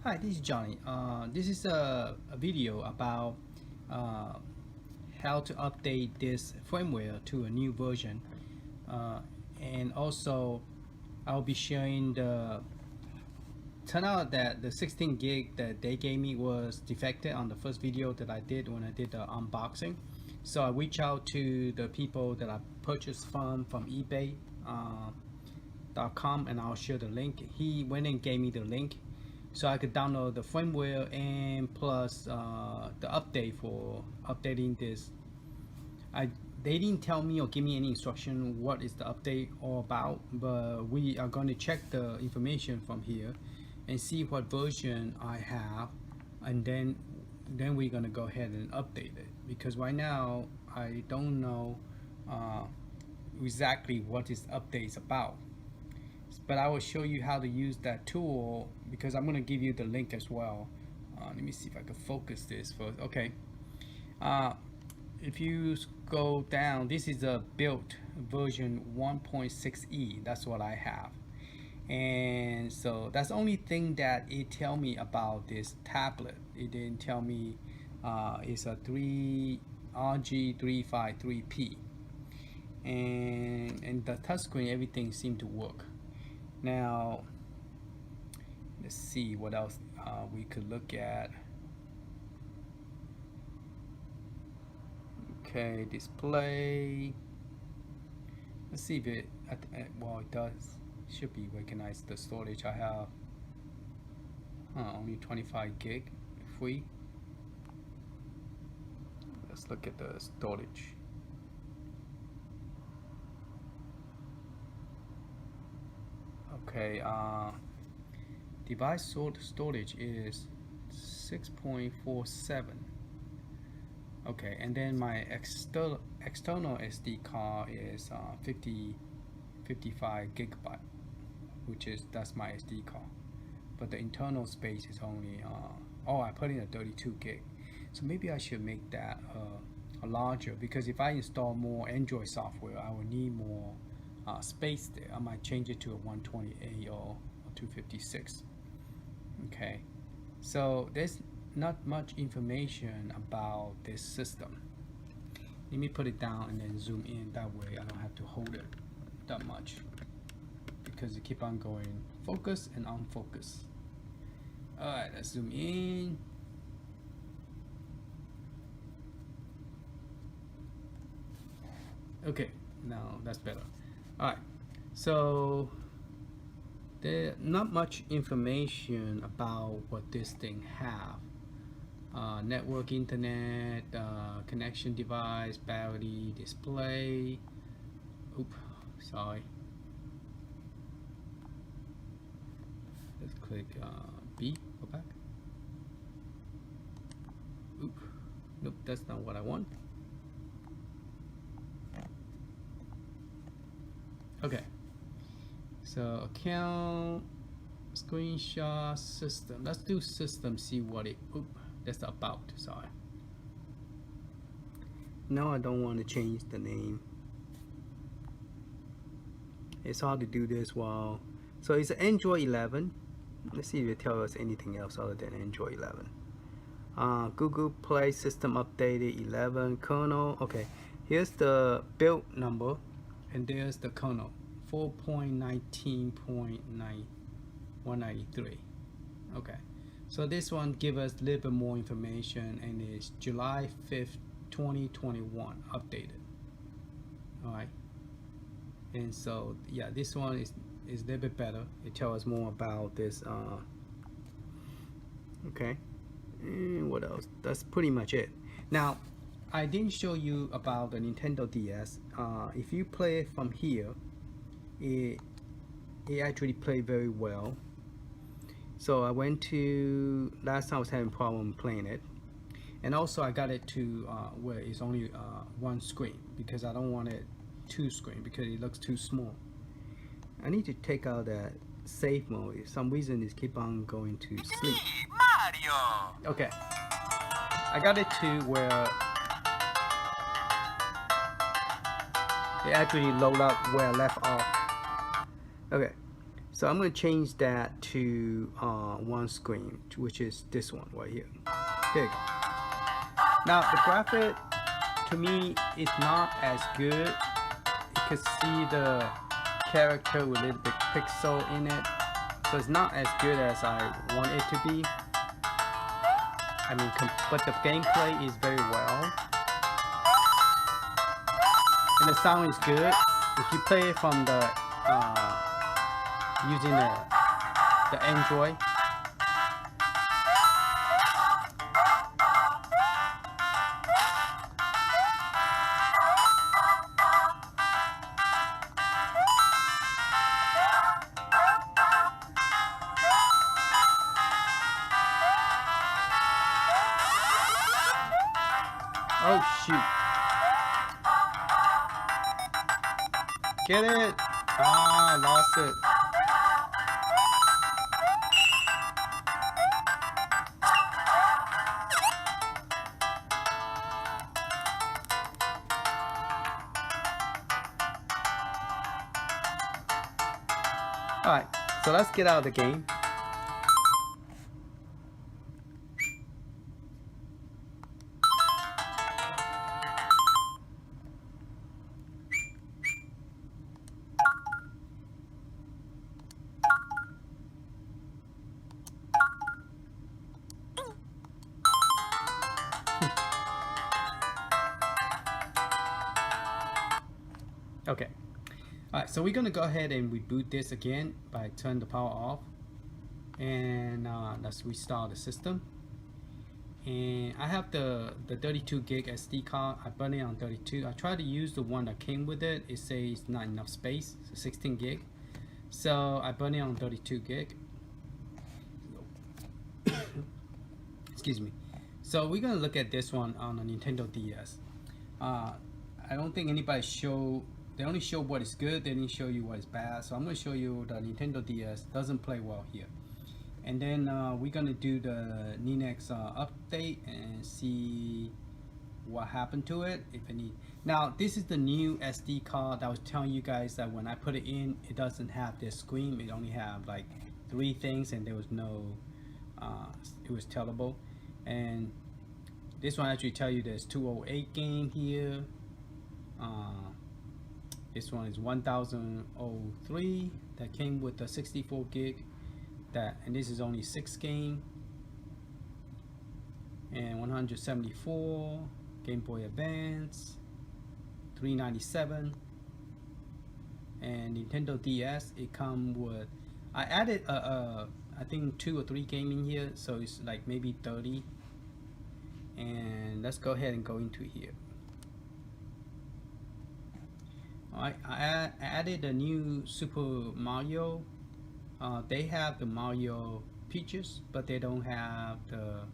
Hi, this is Johnny. This is a video about how to update this firmware to a new version, and also I'll be sharing the turn out that the 16 gig that they gave me was defective on the first video that I did when I did the unboxing. So I reached out to the people that I purchased from eBay.com, and I'll share the link. He went and gave me the link so I could download the firmware and plus the update for updating this. They didn't tell me or give me any instruction what is the update all about, but we are going to check the information from here and see what version I have, and then we're going to go ahead and update it, because right now I don't know exactly what this update is about. But I will show you how to use that tool, because I'm going to give you the link as well. Let me see if I can focus this first. Okay, if you go down, this is a built version 1.6e. that's what I have, and so that's the only thing that it tell me about this tablet. It didn't tell me it's a RG353p, and the touchscreen, everything seemed to work. Now let's see what else we could look at. Okay, display. Let's see if it well, it does, should be recognize the storage I have. Only 25 gig free. Let's look at the storage. Okay, device storage is 6.47. okay, and then my external SD card is 55 gigabyte, which is, that's my SD card, but the internal space is only I put in a 32 gig, so maybe I should make that a larger, because if I install more Android software I will need more space there. I might change it to a 128 or 256. Okay, so there's not much information about this system. Let me put it down and then zoom in, that way I don't have to hold it that much, because it keep on going focus and unfocus. Alright, let's zoom in. Okay, now that's better. Alright, so there's not much information about what this thing have. Network, internet, connection device, battery, display. Sorry. Let's click B, go back. Nope, that's not what I want. Okay, so account, screenshot, system. Let's do system, see what it, that's about, sorry. No, I don't want to change the name. It's hard to do this while, so it's Android 11. Let's see if it tells us anything else other than Android 11. Google Play system updated 11 kernel. Okay, here's the build number, and there's the kernel 4.19.193. okay, so this one gives us a little bit more information, and it's July 5th 2021 updated. Alright, and so yeah, this one is a little bit better. It tells us more about this. Okay, and what else? That's pretty much it. Now I didn't show you about the Nintendo DS. If you play it from here, it actually played very well. So I went to, last time I was having a problem playing it, and also I got it to where it's only one screen, because I don't want it two screen because it looks too small. I need to take out that safe mode. If some reason it's keep on going to sleep. Mario. Okay, I got it to where it actually load up where I left off. Okay, So I'm going to change that to one screen, which is this one right here. There you go. Now the graphic to me is not as good. You can see the character with a little bit pixel in it, so it's not as good as I want it to be. I mean, but the gameplay is very well, and the sound is good. If you play it from the using the Android. Oh shoot. Get it? Ah, I lost it. Alright, so let's get out of the game. Okay. Alright, so we're gonna go ahead and reboot this again by turning the power off, and let's restart the system. And I have the 32 gig SD card. I put it on 32. I tried to use the one that came with it. It says not enough space, so 16 gig. So I put it on 32 gig. Excuse me. So we're gonna look at this one on a Nintendo DS. I don't think anybody they only show what is good, they didn't show you what is bad. So I'm going to show you the Nintendo DS doesn't play well here. And then we're going to do the Linux update and see what happened to it, if any. Now this is the new SD card that I was telling you guys that when I put it in, it doesn't have this screen. It only have like 3 things, and there was no, it was tellable. And this one actually tell you there's 208 game here. This one is 1003 that came with the 64 gig. And this is only 6 game. And 174 Game Boy Advance, 397. And Nintendo DS, it come with, I added I think 2 or 3 game in here, so it's like maybe 30. And let's go ahead and go into here. Alright, I added a new Super Mario. They have the Mario Peaches, but they don't have the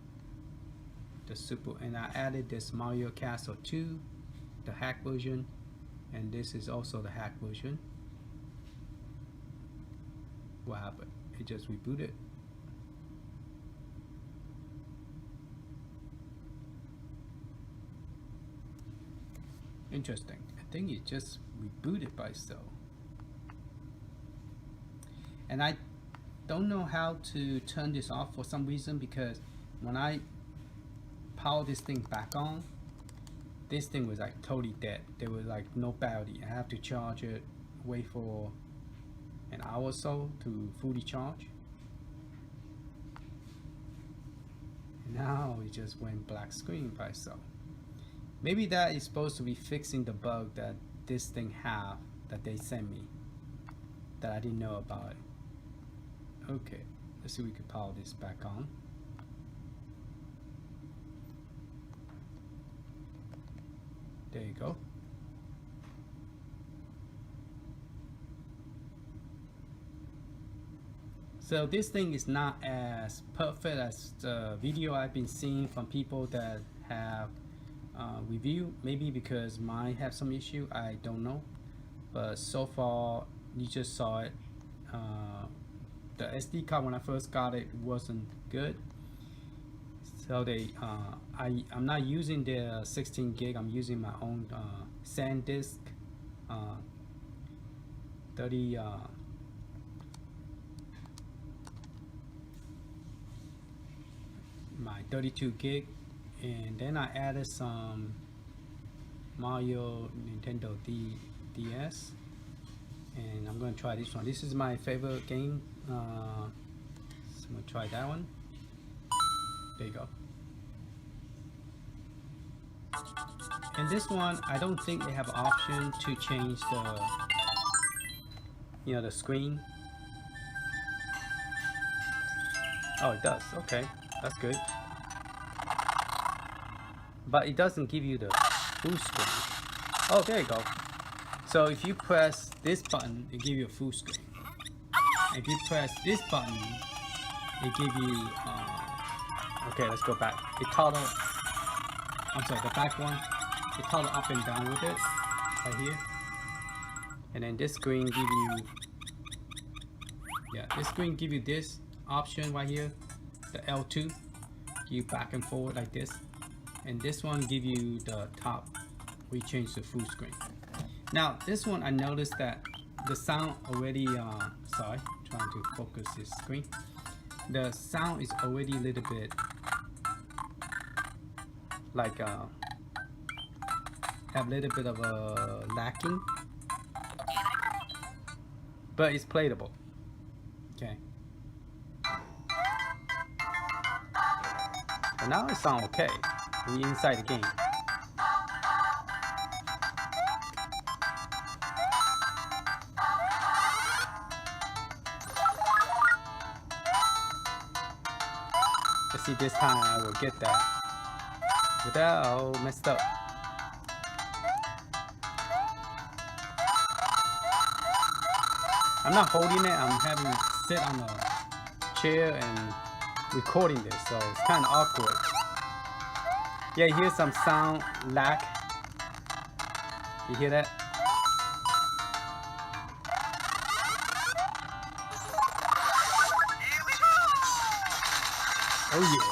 Super. And I added this Mario Castle 2, the hack version, and this is also the hack version. What happened? It just rebooted. Interesting. I think it just rebooted by itself. And I don't know how to turn this off for some reason, because when I power this thing back on, this thing was like totally dead. There was like no battery. I have to charge it, wait for an hour or so to fully charge. And now it just went black screen by itself. Maybe that is supposed to be fixing the bug that this thing have that they sent me that I didn't know about it. Okay, let's see if we can power this back on. There you go. So this thing is not as perfect as the video I've been seeing from people that have review. Maybe because mine have some issue, I don't know. But so far, you just saw it. The SD card when I first got it wasn't good. So I'm not using the 16 gig. I'm using my own SanDisk 30 my 32 gig, and then I added some Mario Nintendo DS, and I'm gonna try this one. This is my favorite game, so I'm gonna try that one. There you go. And this one, I don't think they have an option to change the screen. Oh, it does. Okay, that's good. But it doesn't give you the full screen. Oh, there you go. So if you press this button, it gives you a full screen. If you press this button, it gives you. Okay, let's go back. It toggle. I'm sorry, the back one. It toggle up and down with it, right here. And then this screen give you. Yeah, this screen give you this option right here, the L2, you back and forward like this, and this one give you the top. We change to full screen. Now this one, I noticed that the sound already. Sorry, trying to focus this screen. The sound is already a little bit like have a little bit of a lacking, but it's playable. Okay. But now it sounds okay. We're inside the game. Let's see, this time I will get that. Without messed up. I'm not holding it. I'm having it sit on a chair and recording this, so it's kind of awkward. Yeah, here's some sound lag. You hear that? Oh yeah.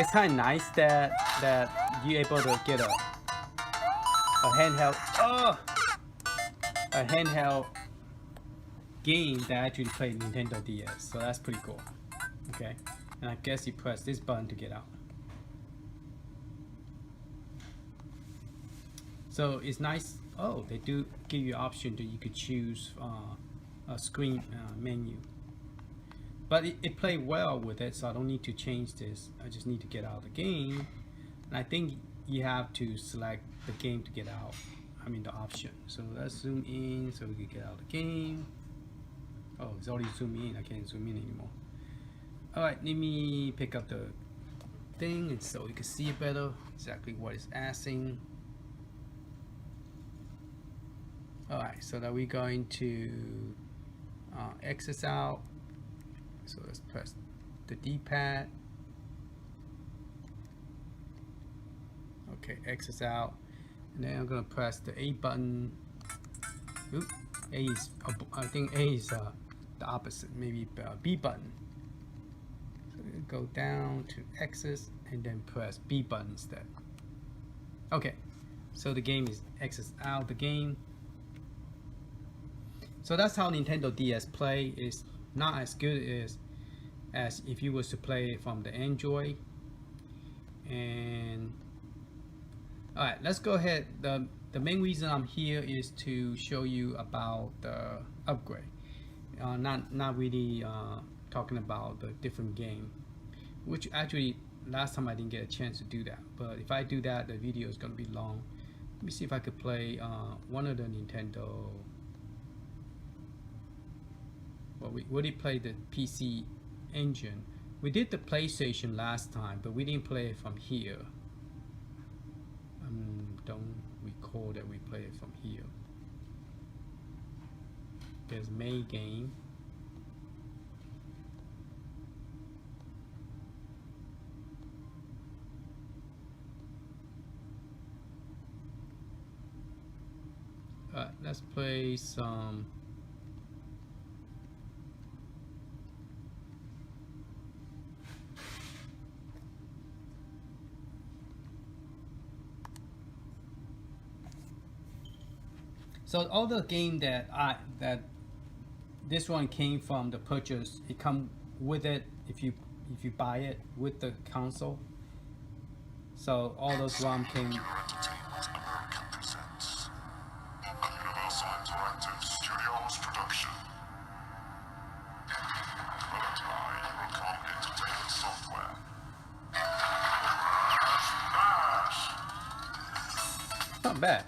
It's kind of nice that you're able to get a handheld a handheld game that actually plays Nintendo DS. So that's pretty cool. Okay, and I guess you press this button to get out. So it's nice. Oh, they do give you an option that you could choose a screen menu. But it played well with it, so I don't need to change this. I just need to get out of the game. And I think you have to select the game to get out. I mean the option. So let's zoom in so we can get out of the game. Oh, it's already zoomed in. I can't zoom in anymore. Alright, let me pick up the thing and so you can see it better, exactly what it's asking. Alright, so that we're going to exit out. So let's press the D-pad. Okay, exit out. And then I'm gonna press the A button. Oop, A is, I think A is the opposite, maybe B button. So go down to exit and then press B button instead. Okay, so the game is exit out the game. So that's how Nintendo DS play. Is not as good as if you was to play it from the Android. And alright, let's go ahead. The main reason I'm here is to show you about the upgrade. Not really talking about the different game, which actually last time I didn't get a chance to do that. But if I do that, the video is gonna be long. Let me see if I could play one of the Nintendo. Well, we already played the PC engine. We did the PlayStation last time, but we didn't play it from here. Don't recall that we played it from here. There's May game. Alright, let's play some. So all the game that this one came from the purchase, it come with it if you buy it with the console. So all those ROM came. Not bad.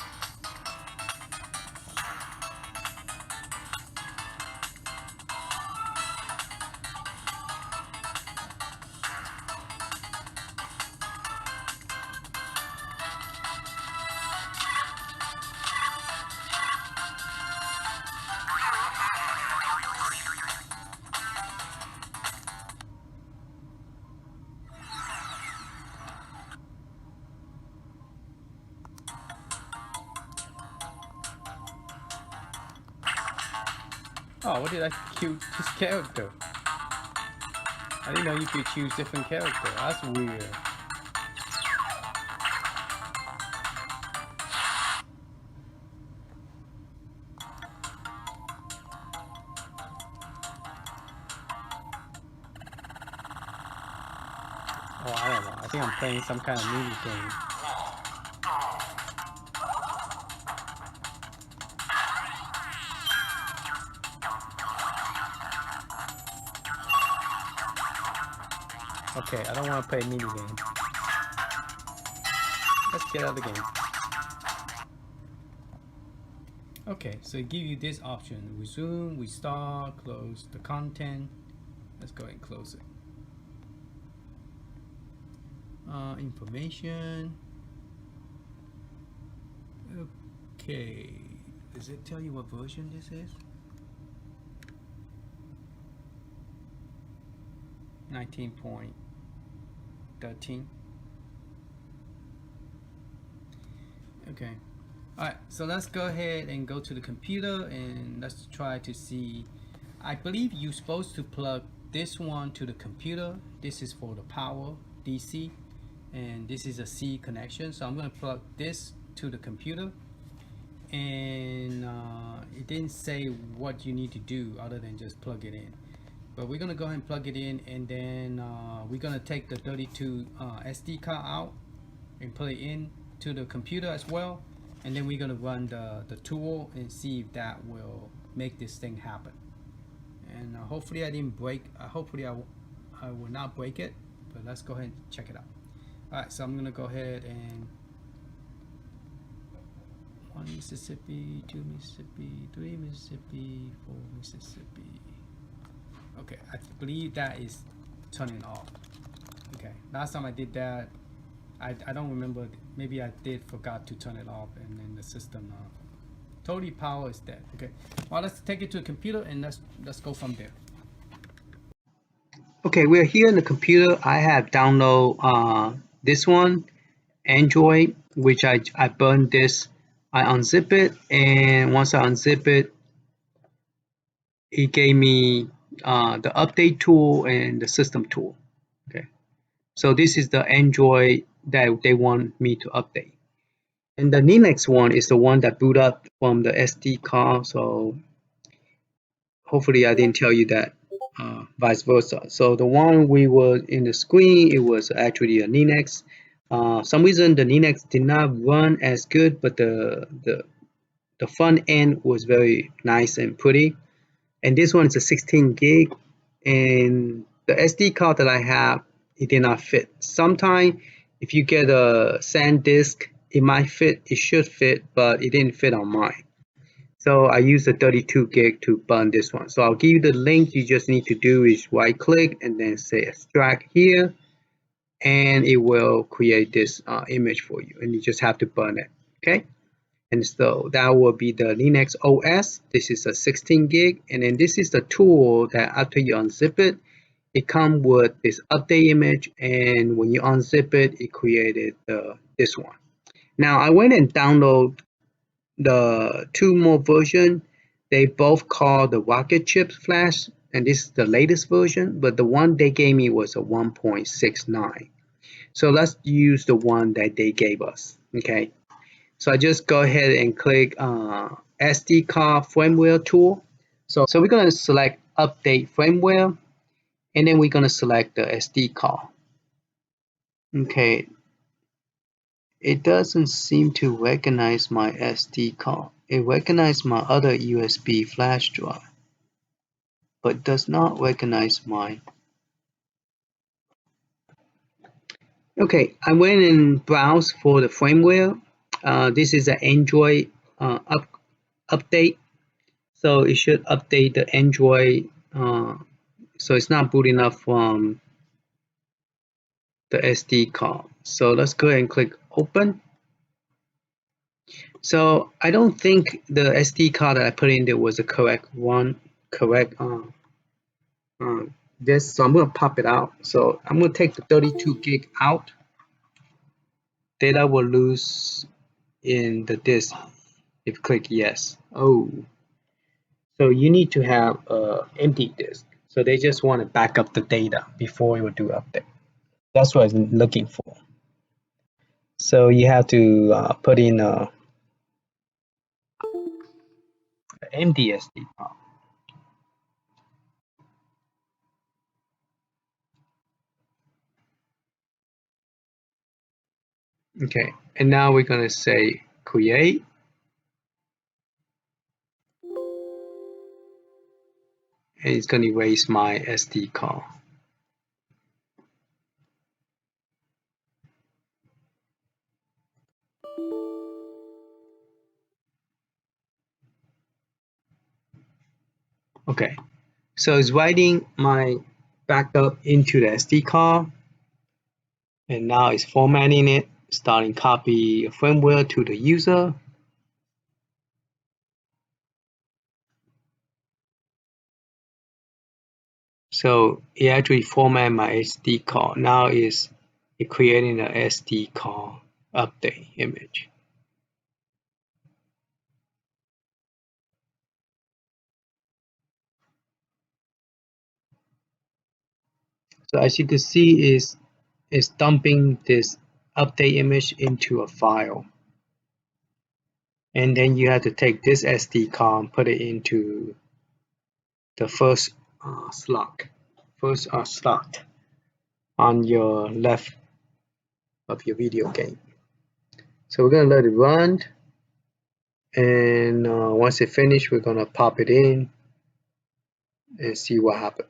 Oh, what did I choose this character? I didn't know you could choose different character. That's weird. Oh, I don't know. I think I'm playing some kind of mini game. Okay, I don't want to play a mini game. Let's get out of the game. Okay, so it gives you this option: resume, restart, close the content. Let's go ahead and close it. Information. Okay, does it tell you what version this is? 19.13. Okay. Alright, so let's go ahead and go to the computer and let's try to see. I believe you're supposed to plug this one to the computer. This is for the power DC, and this is a C connection. So I'm going to plug this to the computer, and it didn't say what you need to do other than just plug it in. But we're going to go ahead and plug it in, and then we're going to take the 32 SD card out and put it in to the computer as well. And then we're going to run the tool and see if that will make this thing happen. And hopefully I didn't break, hopefully I will not break it, but let's go ahead and check it out. Alright, so I'm going to go ahead and 1 Mississippi, 2 Mississippi, 3 Mississippi, 4 Mississippi. Okay, I believe that is turning off. Okay, last time I did that, I don't remember. Maybe I did forgot to turn it off, and then the system totally power is dead. Okay, well, let's take it to a computer and let's go from there. Okay, we're here in the computer. I have download this one, Android, which I burned this. I unzip it, and once I unzip it, it gave me the update tool and the system tool. Okay, so this is the Android that they want me to update, and the Linux one is the one that boot up from the SD card. So hopefully I didn't tell you that, vice versa. So the one we were in the screen, it was actually a Linux. Some reason the Linux did not run as good, but the front end was very nice and pretty. And this one is a 16 gig, and the SD card that I have, it did not fit. Sometimes if you get a SanDisk, it might fit, it should fit, but it didn't fit on mine. So I used a 32 gig to burn this one. So I'll give you the link. You just need to do is right click and then say extract here, and it will create this image for you, and you just have to burn it. Okay. And so that will be the Linux OS. This is a 16 gig, and then this is the tool that after you unzip it, it comes with this update image, and when you unzip it, it created this one. Now I went and download the two more version. They both call the Rocket Chip Flash, and this is the latest version, but the one they gave me was a 1.69. So let's use the one that they gave us. Okay, so I just go ahead and click SD card firmware tool. So we're going to select update firmware, and then we're going to select the SD card. Okay, it doesn't seem to recognize my SD card. It recognizes my other USB flash drive, but does not recognize mine. Okay, I went and browsed for the firmware. This is an Android update, so it should update the Android. So it's not booting up from the SD card. So let's go ahead and click open. So I don't think the SD card that I put in there was the correct one. This, so I'm going to pop it out. So I'm going to take the 32 gig out. Data will lose in the disk if you click yes. Oh, so you need to have an empty disk. So they just want to back up the data before you will do update. That's what I'm looking for. So you have to put in a empty SD card. Okay, and now we're going to say create. And it's going to erase my SD card. Okay, so it's writing my backup into the SD card, and now it's formatting it, starting copy firmware to the user. So it actually formatted my SD card. Now it's creating an SD card update image. So as you can see, is dumping this update image into a file. And then you have to take this SD card and put it into the first slot on your left of your video game. So we're gonna let it run, and once it finished, we're gonna pop it in and see what happens.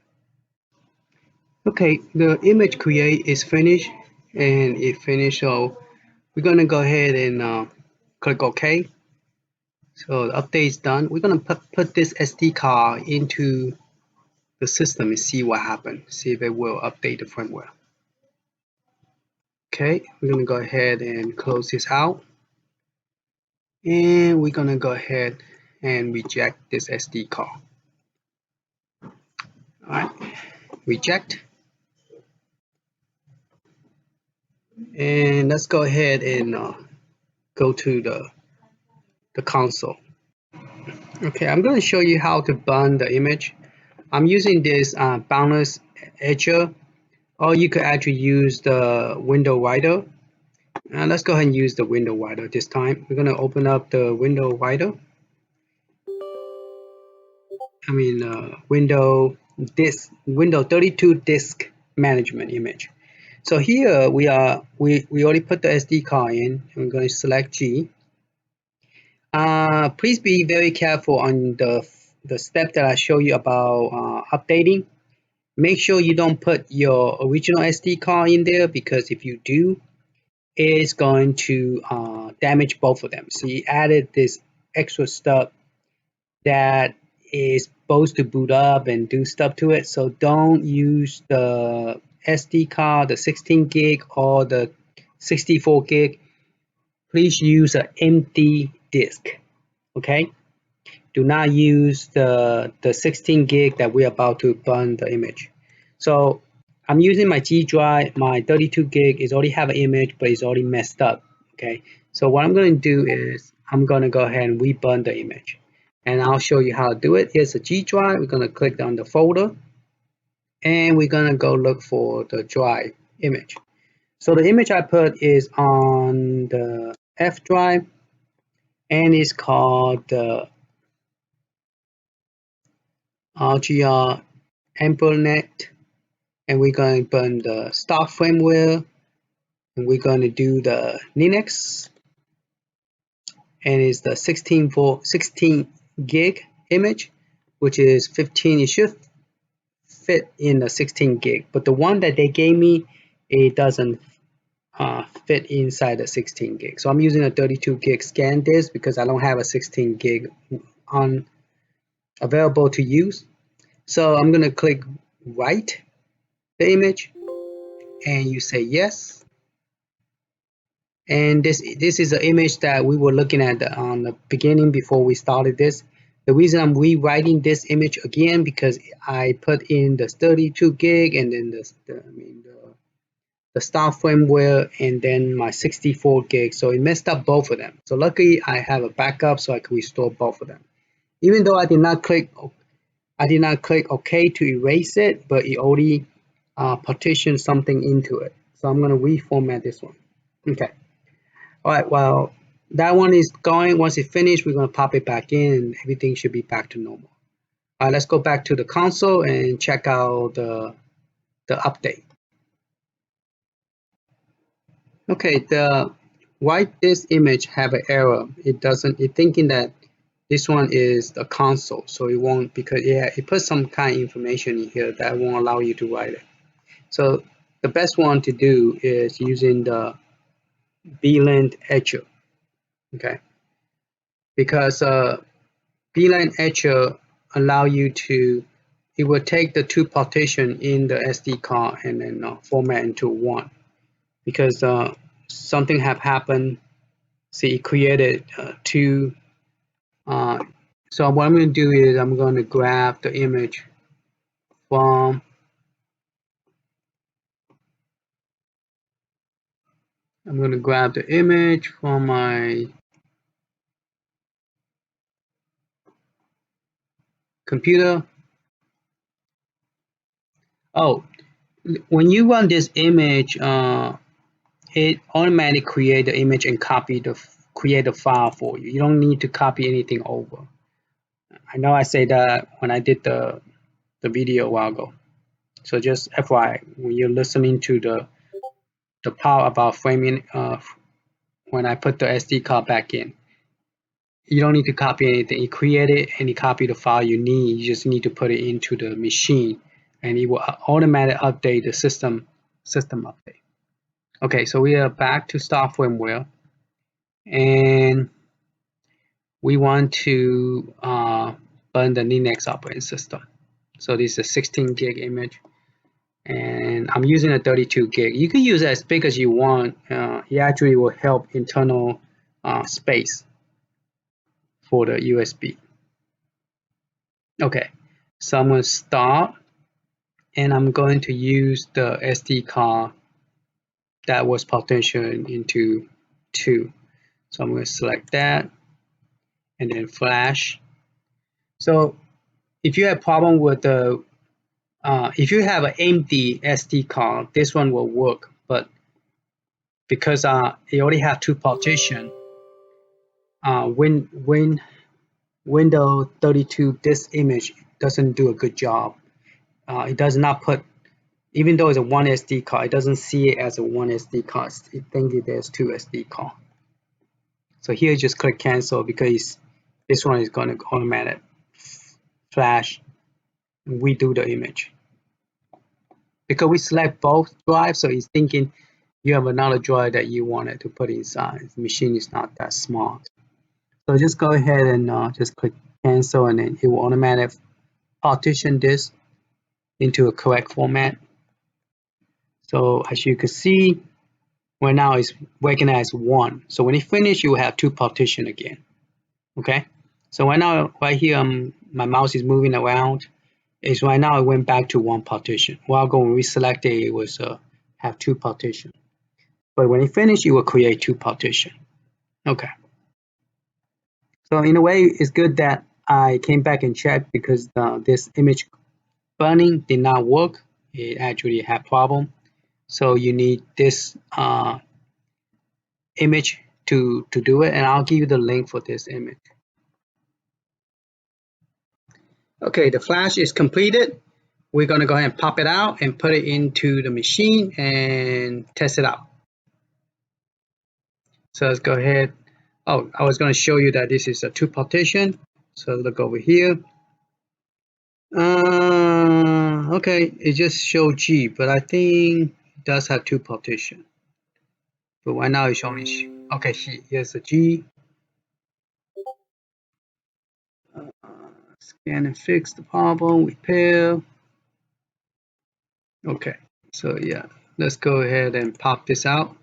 Okay, the image create is finished, and it finished. So we're gonna go ahead and click OK. So the update is done. We're gonna put this SD card into the system and see what happens. See if it will update the firmware. Okay, we're gonna go ahead and close this out, and we're gonna go ahead and reject this SD card. All right, reject, and let's go ahead and go to the console. Okay, I'm going to show you how to burn the image. I'm using this boundless etcher, or you could actually use the window writer. Let's go ahead and use the window writer this time. We're going to open up the window writer. Window 32 disk management image. So here we already put the SD card in. I'm going to select G. Please be very careful on the step that I show you about updating. Make sure you don't put your original SD card in there, because if you do, it's going to damage both of them. So you added this extra stuff that is supposed to boot up and do stuff to it. So don't use the SD card, the 16 gig or the 64 gig. Please use an empty disk. Okay, do not use the 16 gig that we're about to burn the image. So I'm using my G drive. My 32 gig is already have an image, but it's already messed up. Okay, so what I'm going to do is I'm going to go ahead and reburn the image. And I'll show you how to do it. Here's a G drive. We're going to click on the folder. And we're going to go look for the drive image. So the image I put is on the F drive. And it's called the RGR ANBERNIC. And we're going to burn the stock firmware. And we're going to do the Linux. And it's the 16 gig image, which is 15. It should fit in the 16 gig, but the one that they gave me, it doesn't fit inside the 16 gig. So I'm using a 32 gig scan disk because I don't have a 16 gig available to use. So I'm going to click write the image, and you say yes. And this is an image that we were looking at on the beginning before we started this. The reason I'm rewriting this image again because I put in the 32 gig and then the stock firmware and then my 64 gig, so it messed up both of them. So luckily I have a backup so I can restore both of them. Even though I did not click OK to erase it, but it already partitioned something into it. So I'm going to reformat this one. Okay. All right, well, that one is going. Once it's finished, we're going to pop it back in and everything should be back to normal. All right, let's go back to the console and check out the update. Okay, why this image have an error? It's thinking that this one is the console, so it won't, because it put some kind of information in here that won't allow you to write it. So the best one to do is using the VLAN etcher. Okay, because VLAN etcher allow you to, it will take the two partition in the SD card and then format into one, because something have happened. See, it created two. So what I'm going to do is I'm going to grab the image from my computer. Oh, when you run this image, it automatically create the image and create a file for you. You don't need to copy anything over. I know I say that when I did the video a while ago. So just FYI, when you're listening to the part about framing, when I put the SD card back in, you don't need to copy anything. You create it and you copy the file you need. You just need to put it into the machine, and it will automatically update the system update. Okay, so we are back to stock firmware, and we want to burn the Linux operating system. So this is a 16 gig image, and I'm using a 32 gig. You can use it as big as you want. It actually will help internal space for the USB. Okay, so I'm going to start, and I'm going to use the SD card that was partitioned into 2. So I'm going to select that and then flash. So if you have problem with the if you have an empty SD card, this one will work, but because it already have 2 partition, Windows 32 this image doesn't do a good job. It does not put, even though it's a 1 SD card, it doesn't see it as a 1 SD card. It thinks there's 2 SD card. So here just click cancel, because this one is going to automatic flash and redo the image. Because we select both drives, so it's thinking you have another drive that you wanted to put inside. The machine is not that smart. So just go ahead and just click cancel, and then it will automatically partition this into a correct format. So as you can see, right now it's recognized 1. So when it finishes, you will have 2 partition again. Okay. So right now, right here, my mouse is moving around. It's right now it went back to 1 partition. While when we selected it was have 2 partition. But when it finishes, it will create 2 partition. Okay. So in a way, it's good that I came back and checked because this image burning did not work. It actually had problem. So you need this image to do it, and I'll give you the link for this image. Okay, the flash is completed. We're going to go ahead and pop it out and put it into the machine and test it out. So let's go ahead. Oh, I was going to show you that this is a 2 partition. So look over here. Okay, it just showed G, but I think it does have 2 partition. But right now it's only okay. Here's a G. Scan and fix the problem. Repair. Okay, so yeah, let's go ahead and pop this out.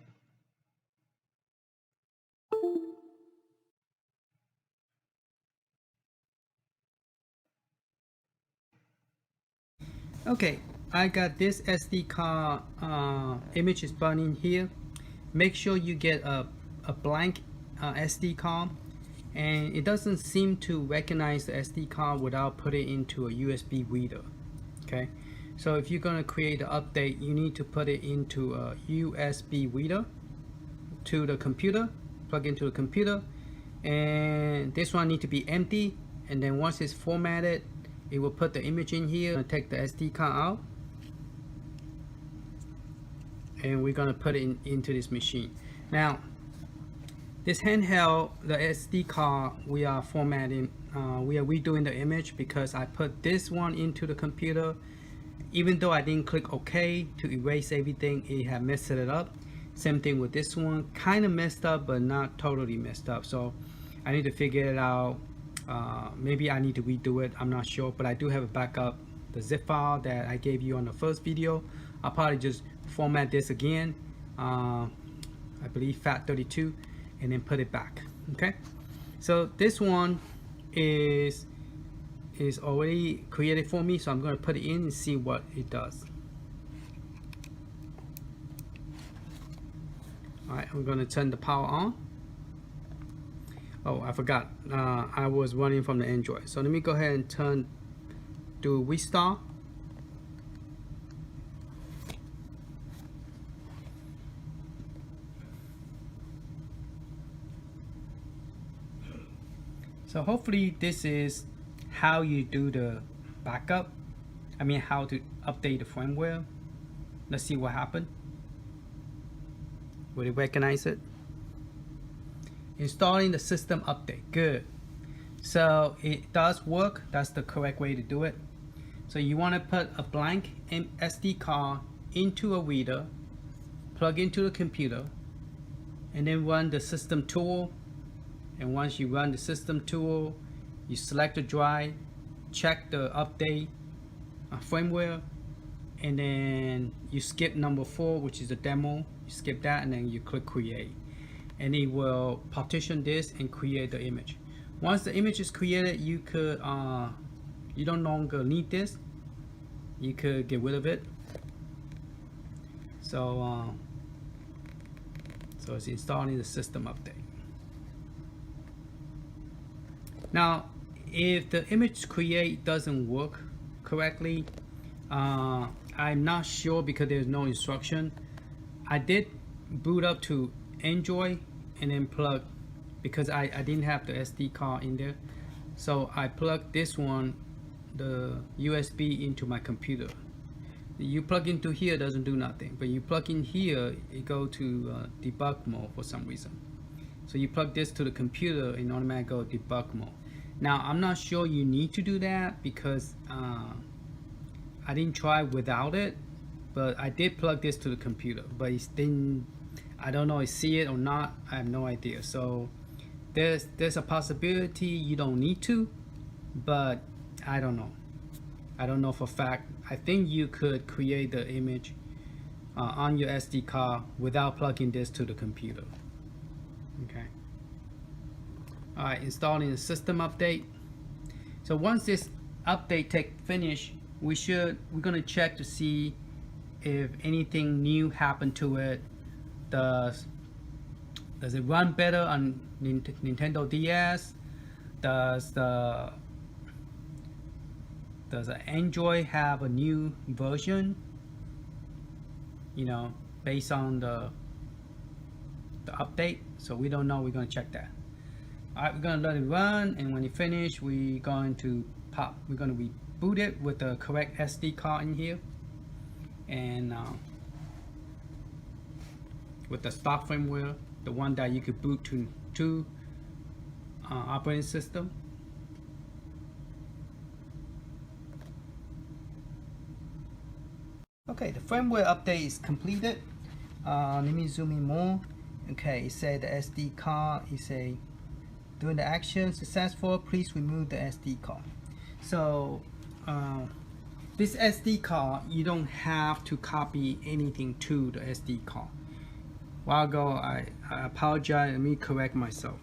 Okay, I got this SD card image is burning here. Make sure you get a blank SD card, and it doesn't seem to recognize the SD card without putting it into a USB reader. Okay, so if you're going to create an update, you need to put it into a USB reader to the computer, plug into the computer, and this one need to be empty, and then once it's formatted, it will put the image in here and take the SD card out, and we're going to put it into this machine. Now this handheld, the SD card, we are formatting, we are redoing the image because I put this one into the computer. Even though I didn't click OK to erase everything, it had messed it up. Same thing with this one, kind of messed up but not totally messed up, so I need to figure it out. Maybe I need to redo it, I'm not sure, but I do have a backup, the zip file that I gave you on the first video. I'll probably just format this again, I believe FAT32, and then put it back. Okay, so this one is already created for me, so I'm going to put it in and see what it does. Alright, I'm going to turn the power on. Oh, I forgot, I was running from the Android, so let me go ahead and do restart. So hopefully this is how you do the backup, how to update the firmware. Let's see what happened. Will it recognize it? Installing the system update, good. So it does work, that's the correct way to do it. So you want to put a blank SD card into a reader, plug into the computer, and then run the system tool. And once you run the system tool, you select the drive, check the update firmware, and then you skip number 4, which is the demo. You skip that and then you click create, and it will partition this and create the image. Once the image is created, you could you don't longer need this, you could get rid of it. So so it's installing the system update. Now if the image create doesn't work correctly, I'm not sure because there's no instruction. I did boot up to Android and then plug, because I didn't have the SD card in there, so I plugged this one, the USB, into my computer. You plug into here, doesn't do nothing, but you plug in here, it go to debug mode for some reason. So you plug this to the computer and automatically go debug mode. Now I'm not sure you need to do that because I didn't try without it, but I did plug this to the computer, but it didn't, I don't know if see it or not, I have no idea. So there's a possibility you don't need to, but I don't know for a fact. I think you could create the image on your SD card without plugging this to the computer. Okay. Alright, installing the system update. So once this update finish, we're gonna check to see if anything new happened to it. Does it run better on Nintendo DS? does the Android have a new version, you know, based on the update? So we don't know. We're going to check that. All right, we're going to let it run, and when it finishes, we're going to reboot it with the correct SD card in here, and with the stock firmware, the one that you could boot to operating system. Okay, the firmware update is completed. Let me zoom in more. Okay, it said the SD card, it say doing the action successful, please remove the SD card. So this SD card, you don't have to copy anything to the SD card. A while ago, I apologize, let me correct myself.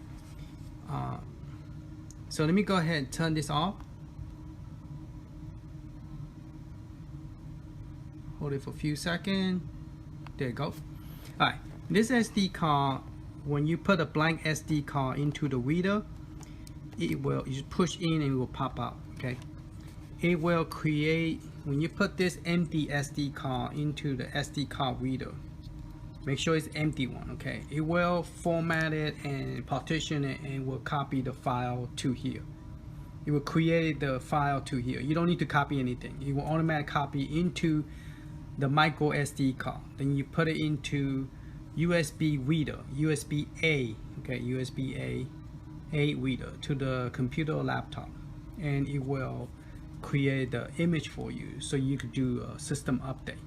So let me go ahead and turn this off. Hold it for a few seconds. There you go. Alright, this SD card, when you put a blank SD card into the reader, you just push in and it will pop out. Okay, it will create, when you put this empty SD card into the SD card reader, make sure it's empty one. Okay, it will format it and partition it and will copy the file to here. It will create the file to here. You don't need to copy anything. It will automatically copy into the micro SD card. Then you put it into USB reader, USB A, okay, USB A reader to the computer or laptop, and it will create the image for you, so you could do a system update.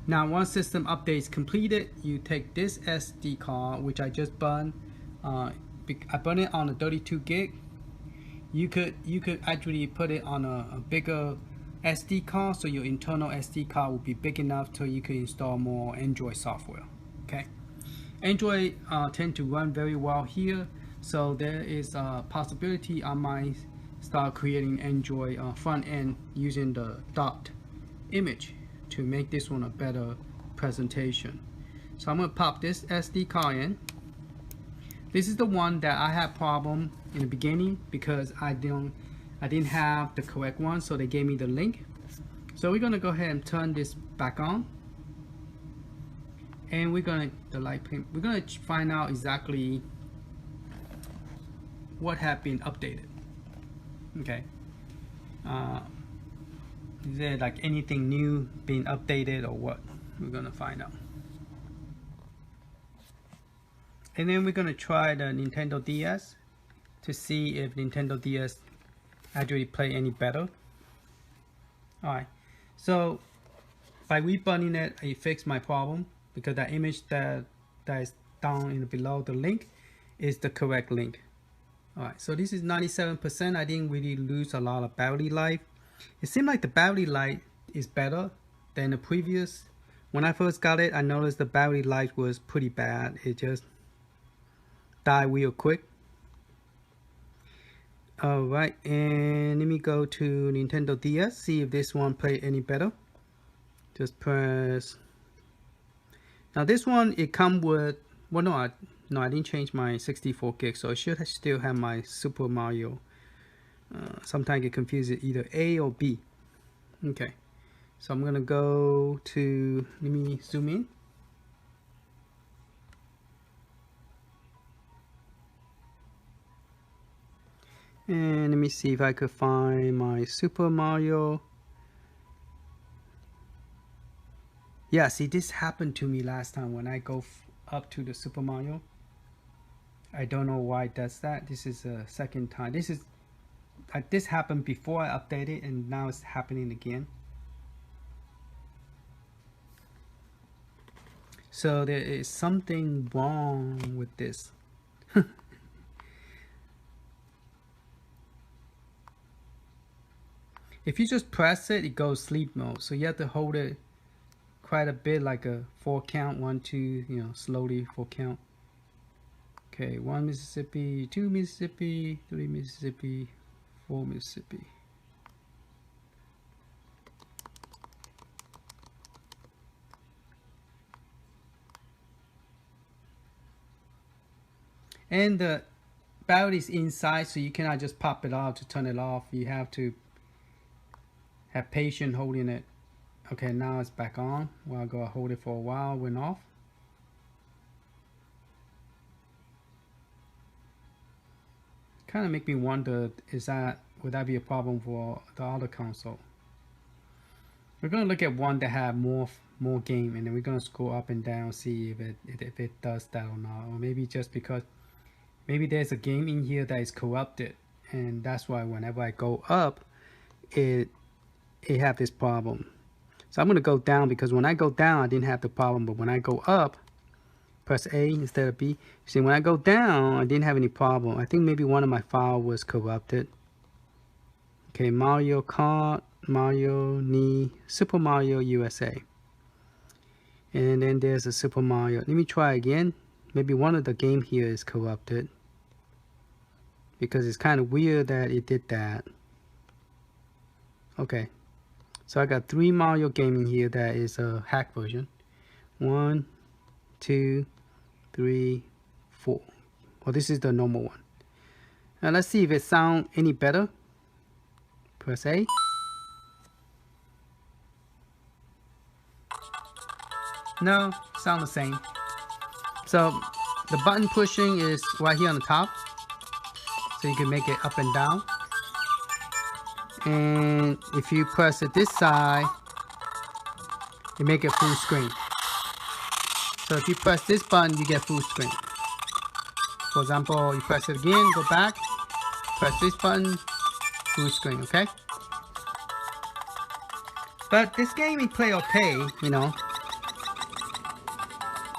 Now, once system update is completed, you take this SD card, which I just burned. I burned it on a 32 gig. You could actually put it on a bigger SD card, so your internal SD card will be big enough so you can install more Android software. Okay, Android tend to run very well here, so there is a possibility I might start creating Android front end using the dot image to make this one a better presentation. So I'm going to pop this SD card in. This is the one that I had problem in the beginning because I didn't have the correct one, so they gave me the link. So we're gonna go ahead and turn this back on, and we're gonna find out exactly what have been updated. Okay, is there like anything new being updated or what? We're gonna find out. And then we're gonna try the Nintendo DS to see if Nintendo DS actually play any better. Alright, so by rebooting it, I fixed my problem because that image that is down in below the link is the correct link. Alright, so this is 97%. I didn't really lose a lot of battery life. It seemed like the battery life is better than the previous. When I first got it, I noticed the battery life was pretty bad. It just died real quick. Alright, and let me go to Nintendo DS, see if this one play any better. Just press. Now this one, it come with, well no, I didn't change my 64 gig, so it should still have my Super Mario. Sometimes I get confused with either A or B. Okay, so I'm gonna go to, let me zoom in. And let me see if I could find my Super Mario. Yeah, see, this happened to me last time when I go up to the Super Mario. I don't know why it does that. This is a second time. This happened before I updated, and now it's happening again. So there is something wrong with this. If you just press it, it goes sleep mode. So you have to hold it quite a bit, like a 4 count, 1, 2, you know, slowly 4 count. Okay, 1 Mississippi, 2 Mississippi, 3 Mississippi, 4 Mississippi. And the battery is inside, so you cannot just pop it out to turn it off. You have to have patience holding it. Okay, now it's back on. Well, I'll go hold it for a while, went off. Kind of make me wonder, would that be a problem for the other console? We're gonna look at one that have more game, and then we're gonna scroll up and down, see if it does that or not. Or maybe just because maybe there's a game in here that is corrupted, and that's why whenever I go up, it have this problem. So I'm gonna go down, because when I go down I didn't have the problem, but when I go up, press A instead of B. See, when I go down, I didn't have any problem. I think maybe one of my files was corrupted. Okay, Mario Kart, Super Mario USA. And then there's a Super Mario. Let me try again. Maybe one of the game here is corrupted, because it's kind of weird that it did that. Okay, so I got 3 Mario game in here that is a hack version. 1, 2, 3, 4. Well, this is the normal one. Now let's see if it sounds any better. Press A. No, sound the same. So the button pushing is right here on the top, so you can make it up and down. And if you press it this side, you make it full screen. So if you press this button, you get full screen. For example, you press it again, go back, press this button, full screen, okay? But this game we play okay, you know.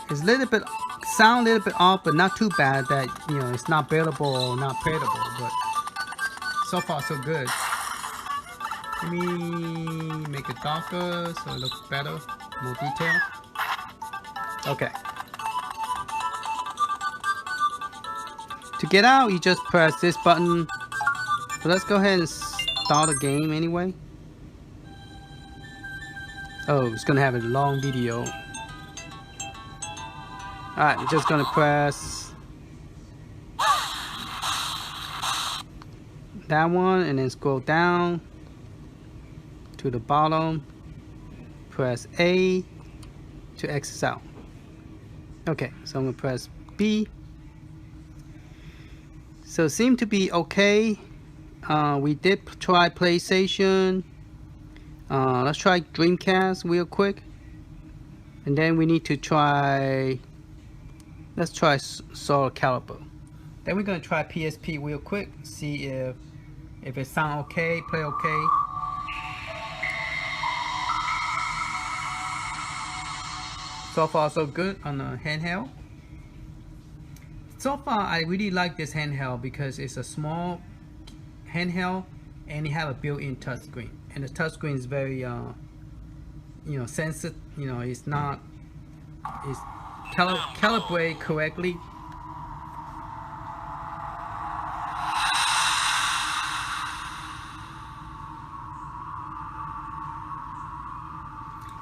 It's a little bit, sound a little bit off, but not too bad that, you know, it's not bearable or not playable, but so far so good. Let me make it darker so it looks better, more detail. Okay. To get out, you just press this button. So let's go ahead and start a game anyway. Oh, it's gonna have a long video. Alright, I'm just gonna press that one and then scroll down to the bottom. Press A to exit out. Okay, so I'm gonna press B. So it seemed to be okay. We did try PlayStation. Let's try Dreamcast real quick, and then we need to try. Let's try Soul Calibur. Then we're gonna try PSP real quick. See if it sound okay, play okay. So far so good on the handheld. So far I really like this handheld because it's a small handheld and it have a built-in touchscreen, and the touchscreen is very you know, sensitive. You know, it's calibrate correctly.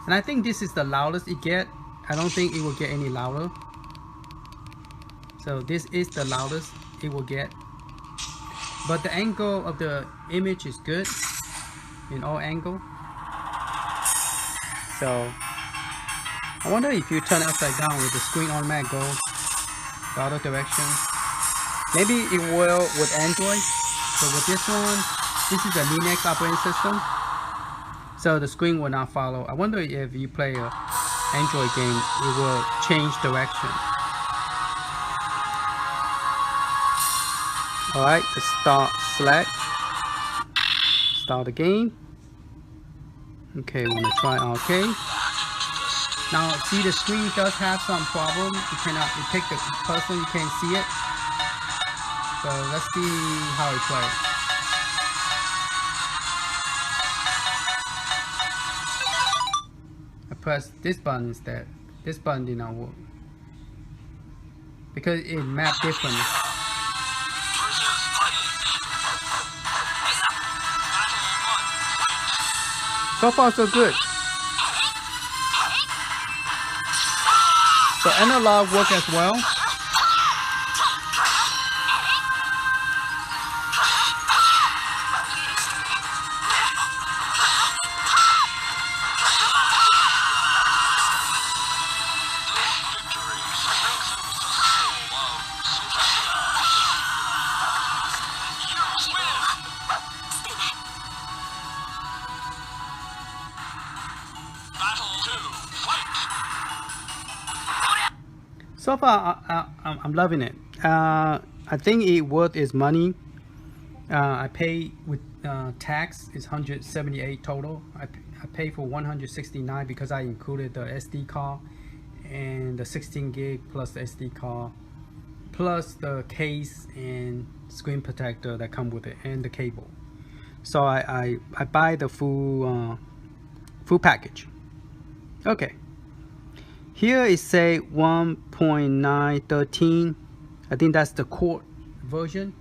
And I think this is the loudest it get. I don't think it will get any louder. So this is the loudest it will get. But the angle of the image is good in all angles. So I wonder if you turn it upside down, with the screen automatic go the other direction. Maybe it will with Android. So with this one, this is a Linux operating system, so the screen will not follow. I wonder if you play a Android game, it will change direction. Alright, let's select, start the game. Okay, we're gonna try arcade. Now, see, the screen does have some problem. You pick the person, you can't see it. So let's see how it plays. I pressed this button instead. This button did not work because it mapped differently. So far so good. So analog work as well. So far, I'm loving it. I think it worth its money. I pay with tax is 178 total. I pay for 169 because I included the SD card and the 16 gig plus the SD card plus the case and screen protector that come with it and the cable. So I buy the full package. Okay. Here it say 1.913. I think that's the core version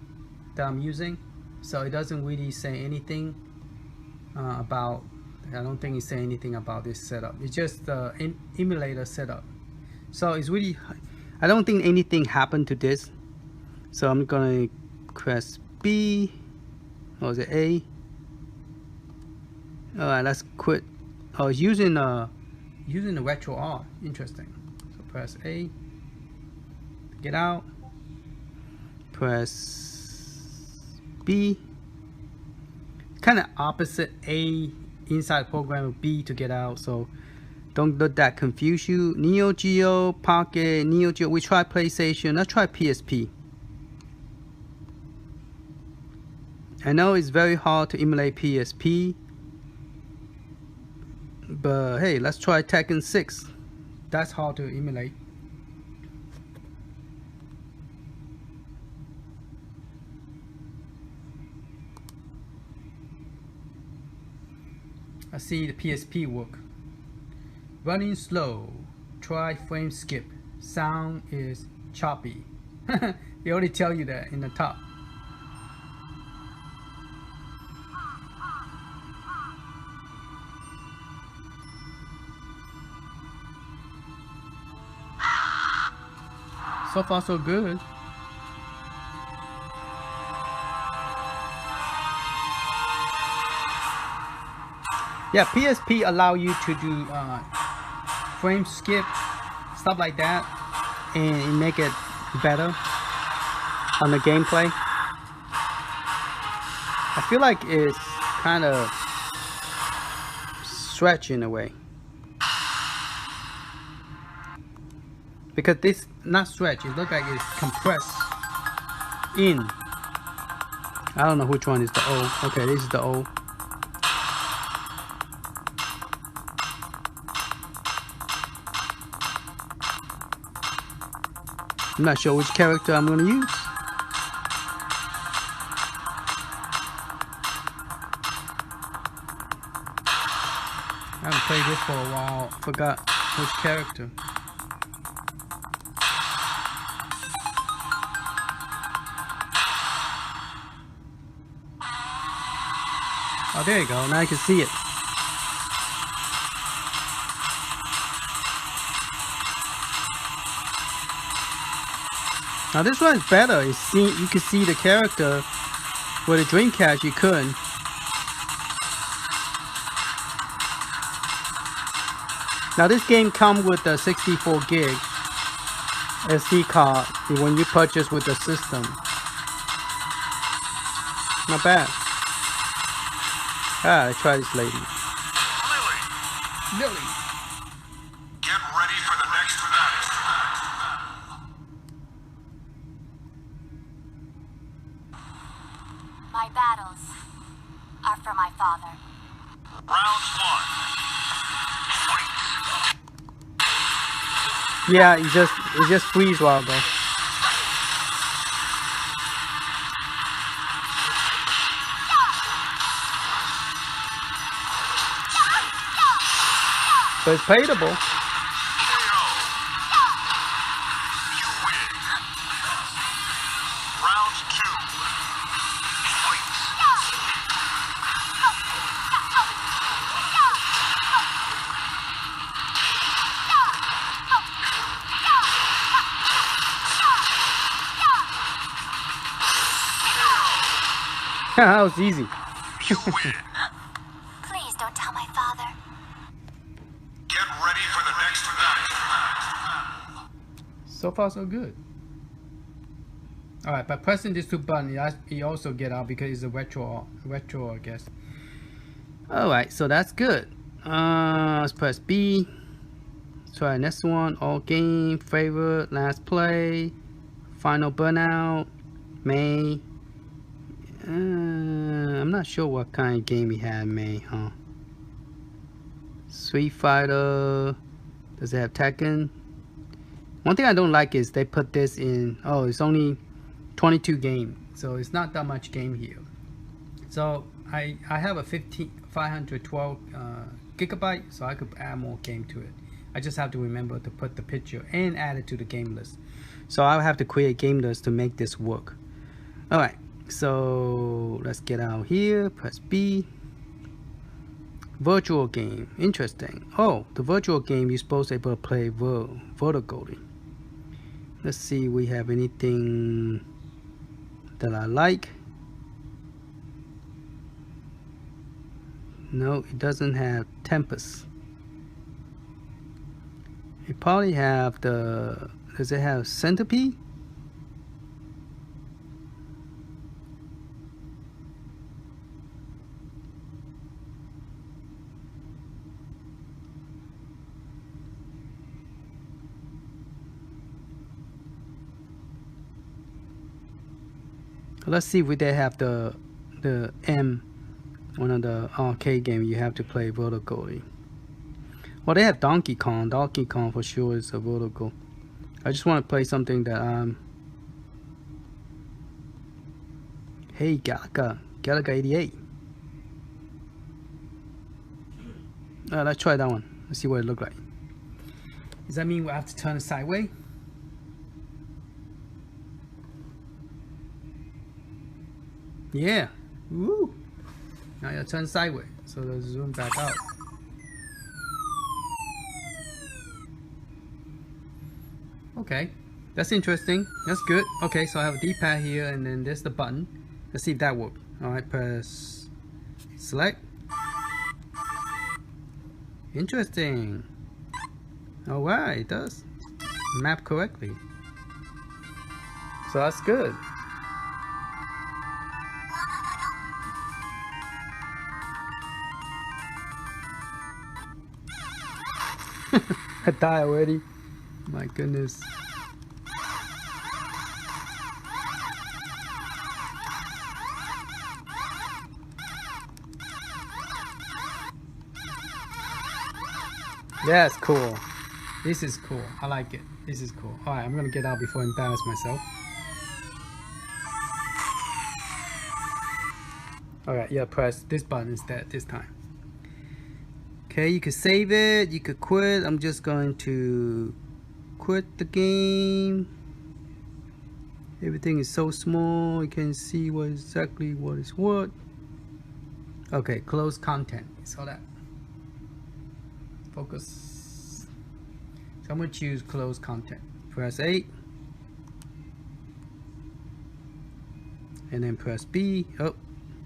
that I'm using. So it doesn't really say anything about. I don't think it's saying anything about this setup. It's just the emulator setup. So it's really. I don't think anything happened to this. So I'm gonna press B. Or is it A? All right, let's quit. Oh, it's using the retro R. Interesting. So press A. Get out. Press B. Kind of opposite A inside program of B to get out. So don't let that confuse you. Neo Geo, Pocket, Neo Geo. We try PlayStation. Let's try PSP. I know it's very hard to emulate PSP. But hey, let's try Tekken 6. That's hard to emulate. I see the PSP work. Running slow. Try frame skip. Sound is choppy. They already tell you that in the top. So far so good. Yeah, PSP allow you to do frame skip, stuff like that, and make it better on the gameplay. I feel like it's kind of stretched in a way. Because this not stretch, it looks like it's compressed in. I don't know which one is the O. Okay, this is the O. I'm not sure which character I'm gonna use. I haven't played this for a while. Forgot which character. Oh, there you go. Now I can see it. Now this one is better. You can see the character. With the Dreamcast, you couldn't. Now this game comes with a 64 gig SD card when you purchase with the system. Not bad. Ah, let's try this lady. Lily. Get ready for the next match. My battles are for my father. Round one. Fight. Yeah, it just freeze while ago. But it's playable. You win. Round two. Fight. That was easy. You win. Please don't tell my father. Get ready for the next match. So far so good. Alright, by pressing these two buttons, you also get out because it's a retro I guess. Alright, so that's good. Let's press B. Try next one. All game, favorite, last play, final burnout, May. I'm not sure what kind of game we had May, huh? Street Fighter. Does it have Tekken? One thing I don't like is they put this in. Oh, it's only 22 game, so it's not that much game here. So I have a 512 gigabyte, so I could add more game to it. I just have to remember to put the picture and add it to the game list. So I'll have to create game list to make this work. Alright, so let's get out here, press B. Virtual game, interesting. Oh, the virtual game you're supposed to be able to play vertically. Let's see, we have anything that I like. No, it doesn't have Tempest. It probably have the, does it have Centipede? Let's see if they have the M, one of the arcade game you have to play vertically. Well, they have Donkey Kong. Donkey Kong for sure is a vertical. I just want to play something that hey, Galaga 88. Let's try that one. Let's see what it looks like. Does that mean we have to turn it sideways? Yeah. Woo. Now you turn sideways, so let's zoom back out. Okay, that's interesting. That's good. Okay, so I have a D-pad here, and then there's the button. Let's see if that works. All right, press select. Interesting. All right, it does map correctly. So that's good. I died already. My goodness. That's cool. This is cool. I like it. This is cool. Alright, I'm gonna get out before I embarrass myself. Alright, yeah, press this button instead this time. Okay, you could save it, you could quit. I'm just going to quit the game. Everything is so small, you can't see exactly what is what. Okay, close content. You saw that? Focus. So I'm going to choose close content. Press A. And then press B. Oh,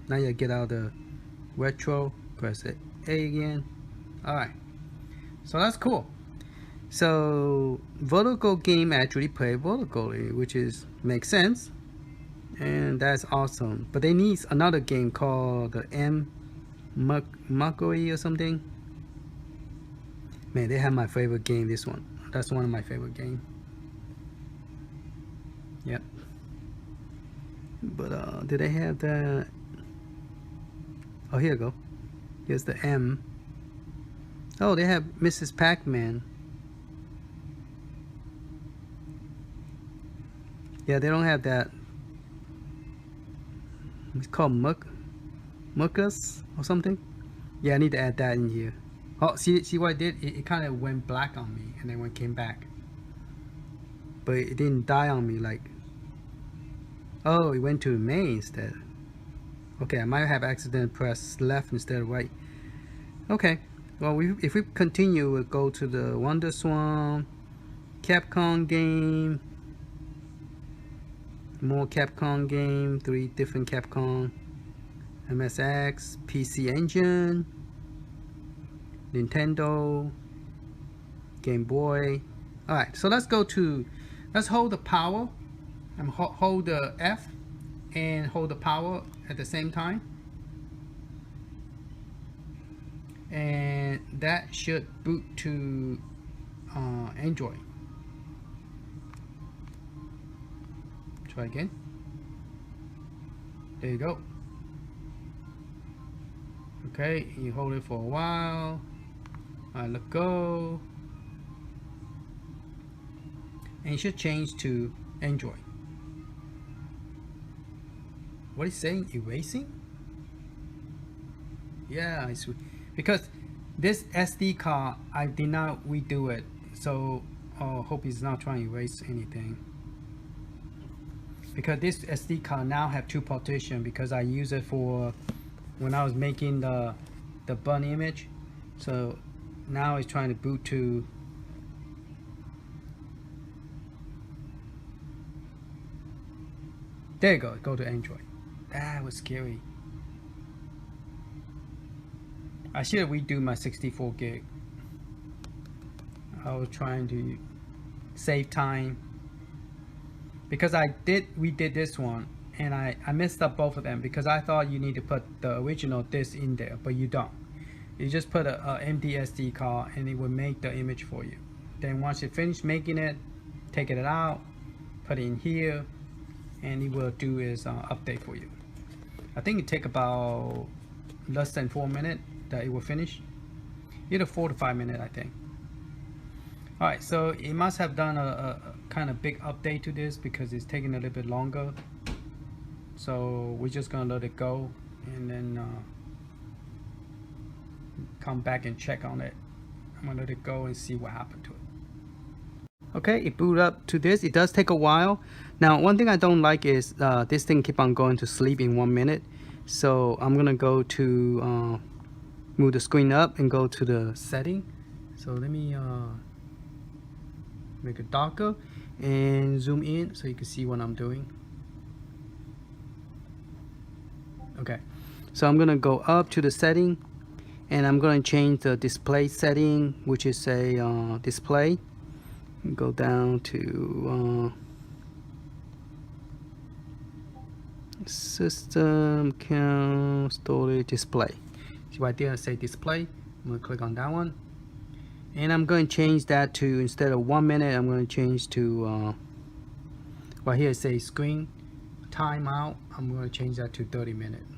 now you get out the retro. Press A again. Alright, so that's cool. So vertical game actually play vertically, which is makes sense, and that's awesome. But they need another game called the ANBERNIC or something. Man, they have my favorite game. This one, that's one of my favorite game. Yep. But did they have that? Oh, here you go. Here's the M. Oh, they have Mrs. Pac-Man. Yeah, they don't have that. It's called Muckus or something. Yeah, I need to add that in here. Oh, see what I did? It kind of went black on me, and then it came back. But it didn't die on me like. Oh, it went to May instead. Okay, I might have accidentally pressed left instead of right. Okay. Well, if we continue, we'll go to the Wonder Swan, Capcom game, more Capcom game, 3 different Capcom, MSX, PC Engine, Nintendo, Game Boy. Alright, so let's hold the power, and hold the F, and hold the power at the same time. And that should boot to Android. Try again. There you go. Okay, you hold it for a while. Let go. And it should change to Android. What is saying? Erasing? Yeah, I see. Because this SD card, I did not redo it, so hope it's not trying to erase anything. Because this SD card now have 2 partitions because I use it for when I was making the burn image. So now it's trying to boot to there you go, go to Android. That was scary. I should redo my 64 gig. I was trying to save time because we did this one and I messed up both of them because I thought you need to put the original disc in there, but you don't. You just put a empty SD card and it will make the image for you. Then once you finish making it, take it out, put it in here, and it will do its update for you. I think it take about less than 4 minutes that it will finish. Either 4 to 5 minutes, I think. Alright, so it must have done a kind of big update to this because it's taking a little bit longer. So we're just gonna let it go and then come back and check on it. I'm gonna let it go and see what happened to it. Okay, it booted up to this. It does take a while. Now, one thing I don't like is this thing keep on going to sleep in 1 minute. So I'm gonna go to move the screen up and go to the setting. So let me make it darker and zoom in so you can see what I'm doing. Okay, so I'm gonna go up to the setting and I'm gonna change the display setting, which is a display. Go down to system count storage display. See right there, I say display. I'm gonna click on that one, and I'm going to change that to, instead of 1 minute, I'm going to change to right here it says screen timeout. I'm going to change that to 30 minutes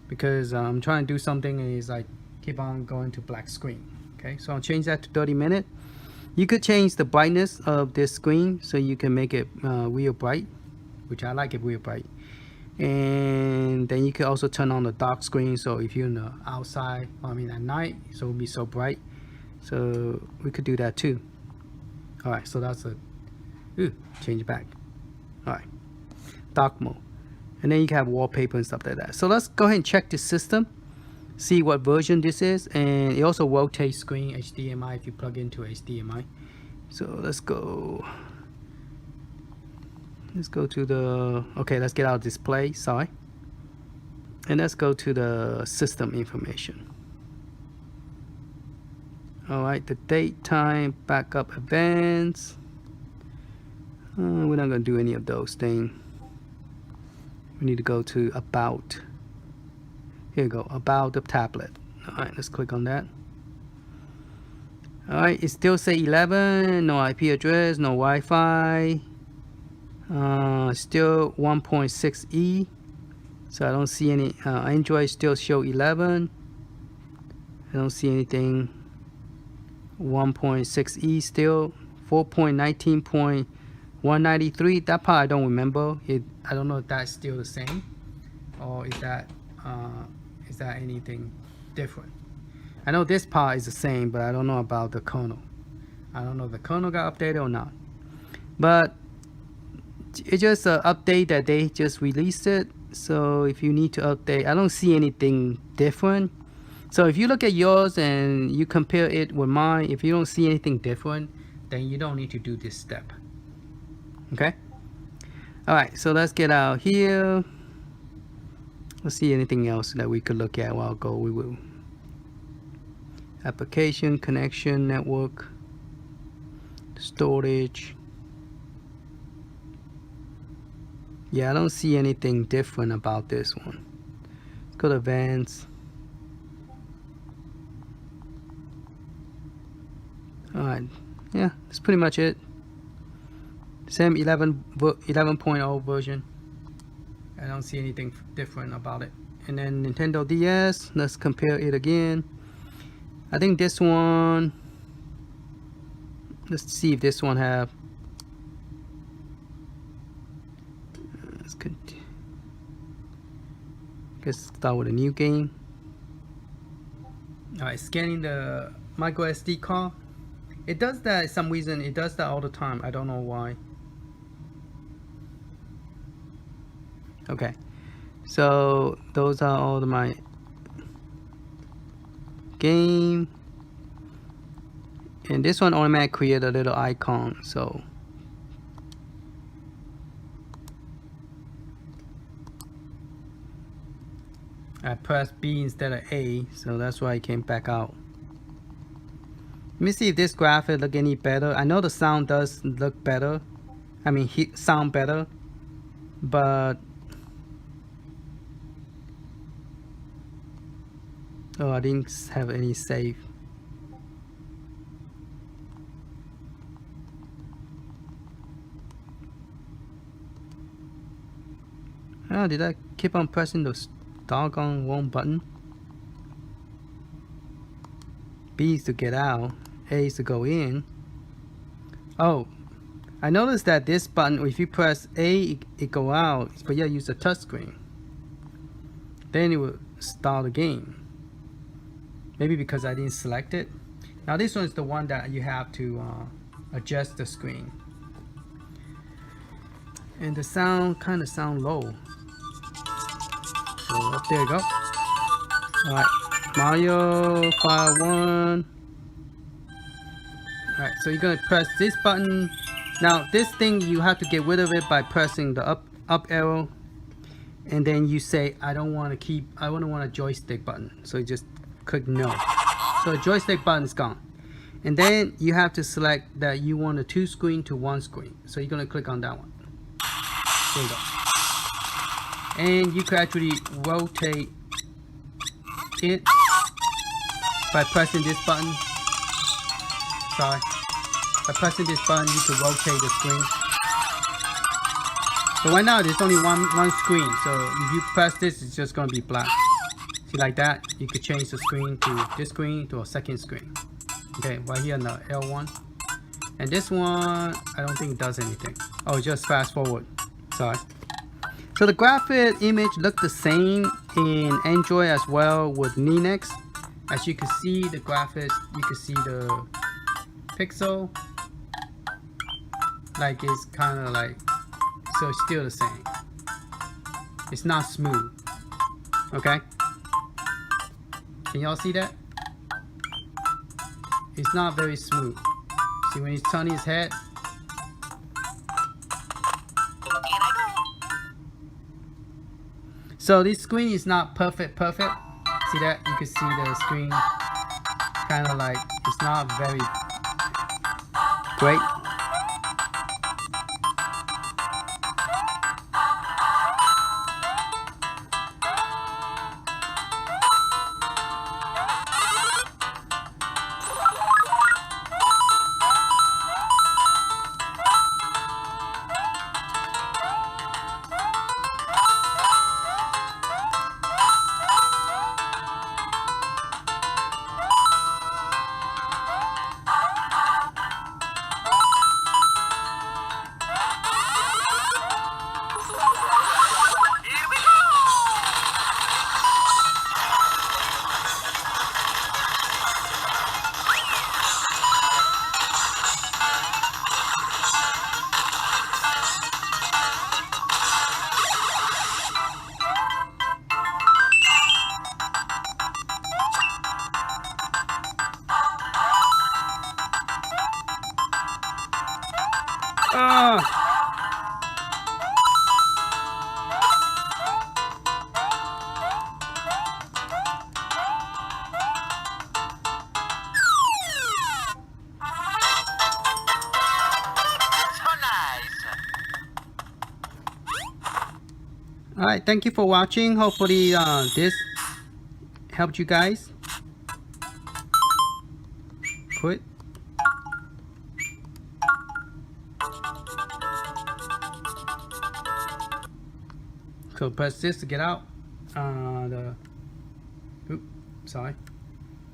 because I'm trying to do something and it's like keep on going to black screen. Okay, so I'll change that to 30 minutes. You could change the brightness of this screen so you can make it real bright, which I like it real bright. And then you can also turn on the dark screen, so if you're in the outside, I mean at night, so it'll be so bright. So we could do that too. All right, so that's a change it back. All right, dark mode, and then you can have wallpaper and stuff like that. So let's go ahead and check the system, see what version this is, and it also rotates screen HDMI if you plug into HDMI. So let's go to the, okay, let's get out of display, sorry, and let's go to the system information. All right, the date, time, backup, advance. We're not gonna do any of those things. We need to go to about. Here we go, about the tablet. All right, let's click on that. All right, it still say 11, no IP address, no Wi-Fi. Still 1.6E, so I don't see any. Android still show 11. I don't see anything. 1.6E still. 4.19.193. That part I don't remember. I don't know if that's still the same, or is that anything different. I know this part is the same, but I don't know about the kernel. I don't know if the kernel got updated or not. But it's just an update that they just released it. So if you need to update, I don't see anything different. So if you look at yours and you compare it with mine, if you don't see anything different, then you don't need to do this step. Okay. All right, so let's get out here. Let's see anything else that we could look at. While I'll go, we will. Application, connection, network, storage. Yeah, I don't see anything different about this one. Let's go to advanced. Alright, yeah, that's pretty much it. Same 11.0 version. I don't see anything different about it. And then Nintendo DS, let's compare it again. I think this one, let's see if this one have, let's start with a new game. Alright, scanning the micro SD card. It does that for some reason. It does that all the time. I don't know why. Okay, so those are all of my game, and this one automatically create a little icon. So I pressed B instead of A, so that's why it came back out. Let me see if this graphic look any better. I know the sound does look better. I mean, sound better, but oh, I didn't have any save. Oh, did I keep on pressing those doggone wrong button? B is to get out, A is to go in. Oh, I noticed that this button, if you press A, it go out, but yeah, use the touch screen. Then it will start the game. Maybe because I didn't select it. Now this one is the one that you have to adjust the screen. And the sound kind of sound low. So up there you go. Alright, Mario File 1. Alright, so you're gonna press this button. Now this thing, you have to get rid of it by pressing the up arrow. And then you say, I don't want a joystick button. So you just click no. So the joystick button is gone. And then you have to select that you want a 2 screen to 1 screen. So you're gonna click on that one. There you go. And you can actually rotate it by pressing this button. Sorry. By pressing this button, you can rotate the screen. So right now there's only one screen. So if you press this, it's just gonna be black. See, like that, you could change the screen to this screen to a second screen. Okay, right here on the L1. And this one, I don't think it does anything. Oh, just fast forward. Sorry. So the graphic image look the same in Android as well with Linux. As you can see, the graphics, you can see the pixel. Like it's kind of like, so it's still the same. It's not smooth. Okay. Can y'all see that? It's not very smooth. See when he's turning his head? So this screen is not perfect. See that? You can see the screen kind of like, it's not very great. Alright, thank you for watching. Hopefully this helped you guys. Quit. So press this to get out.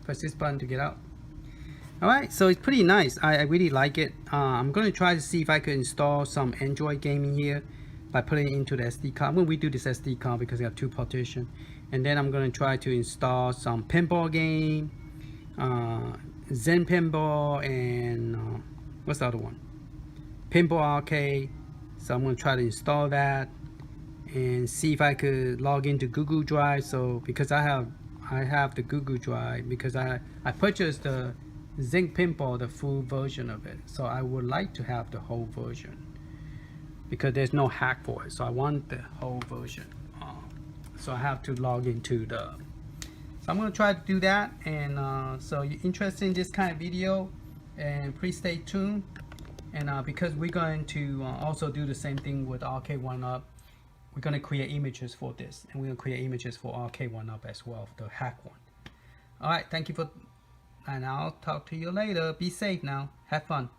Press this button to get out. Alright, so it's pretty nice. I really like it. I'm going to try to see if I could install some Android gaming here by putting it into the SD card. I'm going to redo this SD card because I have 2 partitions. And then I'm going to try to install some pinball game, Zen Pinball, and what's the other one? Pinball Arcade. So I'm going to try to install that and see if I could log into Google Drive. So because I have the Google Drive, because I purchased the Zen Pinball, the full version of it. So I would like to have the whole version because there's no hack for it. So I want the whole version. So I have to log into the. So I'm going to try to do that. And so you're interested in this kind of video, and please stay tuned. And because we're going to also do the same thing with Arcade1Up, we're going to create images for this, and we're going to create images for Arcade1Up as well, the hack one. All right, thank you and I'll talk to you later. Be safe now. Have fun.